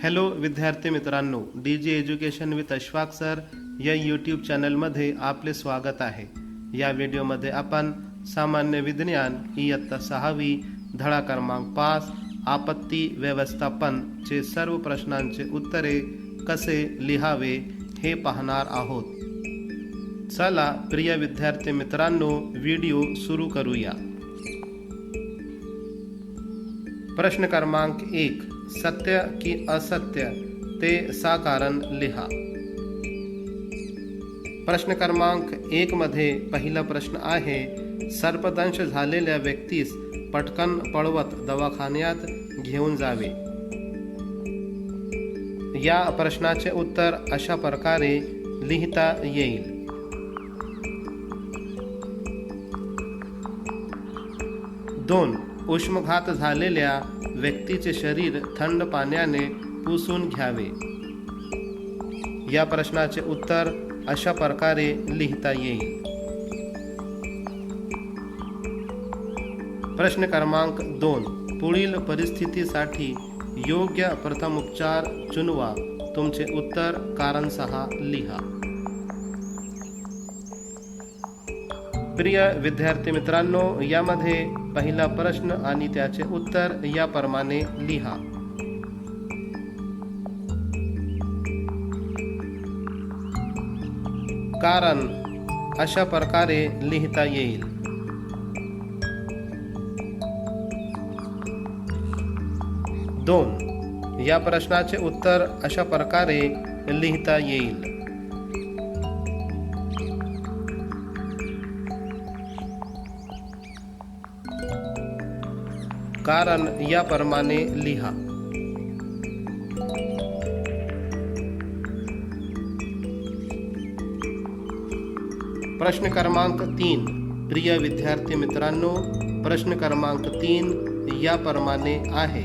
Hello विद्यार्थी मित्रांनो, DG education with अश्फाक sir या यूट्यूब चॅनलमध्ये आपले स्वागत आहे। या व्हिडिओमध्ये आपण सामान्य विज्ञान इयत्ता 6वी धडा क्रमांक 5 आपत्ती व्यवस्थापन चे सर्व प्रश्नांचे उत्तरे कसे लिहावे हे पाहणार आहोत। चला प्रिय विद्यार्थी मित्रांनो, व्हिडिओ सुरू करूया। प्रश्न क्रमांक 1, सत्य की असत्य ते साकारण लिहा। प्रश्न क्रमांक 1 मध्ये पहिला प्रश्न आहे, सर्पदंश झालेल्या व्यक्तीस पटकन पळवत दवाखान्यात घेऊन जावे। या प्रश्नाचे उत्तर अशा प्रकारे लिहिता येईल। 2. उष्माघात झालेल्या व्यक्तीचे शरीर थंड पाण्याने पुसून घ्यावे। या प्रश्नाचे उत्तर अशा प्रकारे लिहिता येईल। प्रश्न क्रमांक 2, पुढील परिस्थितीसाठी योग्य प्रथमोपचार चुनवा। तुमचे उत्तर कारण 6 लिहा। प्रिय विद्यार्थी मित्रांनो, यामध्ये पहिला प्रश्न आणि त्याचे उत्तर याप्रमाणे लिहा। कारण अशा प्रकारे लिहिता येईल। दोन, या प्रश्नाचे उत्तर अशा प्रकारे लिहिता येईल। कारण याप्रमाणे लिहा। प्रश्न क्रमांक 3, प्रिय विद्यार्थी मित्रांनो, प्रश्न क्रमांक 3 याप्रमाणे आहे।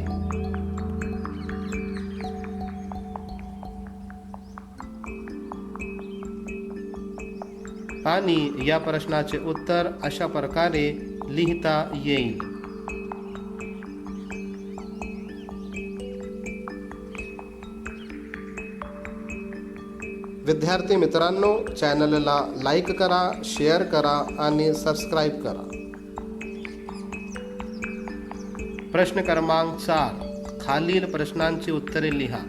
आणि या प्रश्नाचे उत्तर अशा प्रकारे लिहिता येईल। विद्यार्थी मित्रांनो, चॅनलला लाईक करा, शेअर करा आणि सबस्क्राईब करा। प्रश्न क्रमांक 4, खालील प्रश्नांची उत्तरे लिहा।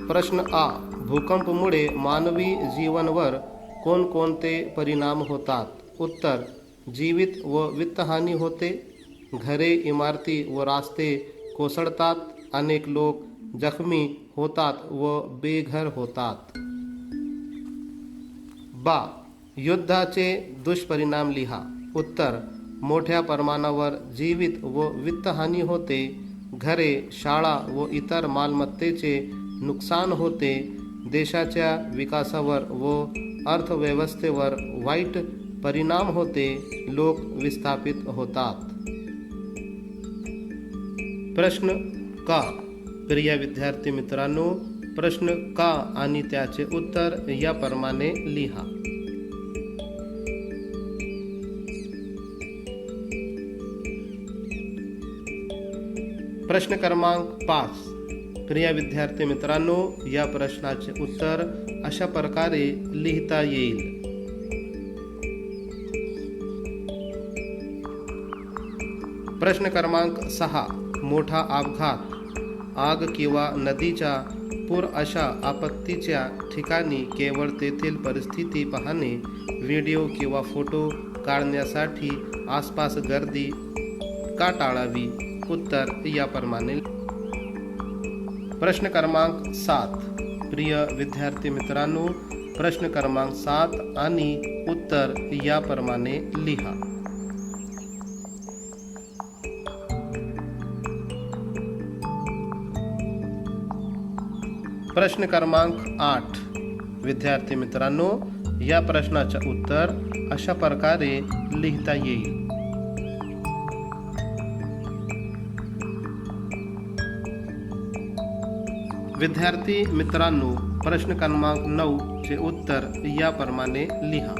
प्रश्न आ, भूकंपामुळे मानवी जीवनावर कोणकोणते परिणाम होतात? उत्तर, जीवित व वित्तहानी होते, घरे, इमारती व रस्ते कोसळतात, अनेक लोक जखमी होतात व बेघर होतात। बा, युद्धाचे दुष्परिणाम लिहा। उत्तर, मोठ्या प्रमाणावर जीवित व वित्तहानी होते, घरे, शाळा व इतर मालमत्तेचे नुकसान होते, देशाच्या विकासावर व अर्थव्यवस्थेवर वाईट परिणाम होते, लोक विस्थापित होतात। प्रश्न का, प्रिय विद्यार्थी मित्रांनो, प्रश्न का आणि त्याचे उत्तर याप्रमाणे लिहा। प्रश्न क्रमांक 5, प्रिय विद्यार्थी मित्रांनो, या प्रश्नाचे उत्तर अशा प्रकारे लिहिता येईल। प्रश्न क्रमांक 6, मोठा अपघात, आग किंवा नदीच्या पूर अशा आपत्तीच्या ठिकाणी केवळ तेथील परिस्थिती पाहणे, व्हिडिओ किंवा फोटो काढण्यासाठी आसपास गर्दी का टाळावी? उत्तर याप्रमाणे। प्रश्न क्रमांक 7, प्रिय विद्यार्थी मित्रांनो, प्रश्न क्रमांक 7 आणि उत्तर याप्रमाणे लिहा। प्रश्न क्रमांक 8, विद्यार्थी मित्रांनो, या प्रश्नाचे उत्तर अशा प्रकारे लिहिता येईल। विद्यार्थी मित्रांनो, प्रश्न क्रमांक 9 चे उत्तर याप्रमाणे लिहा।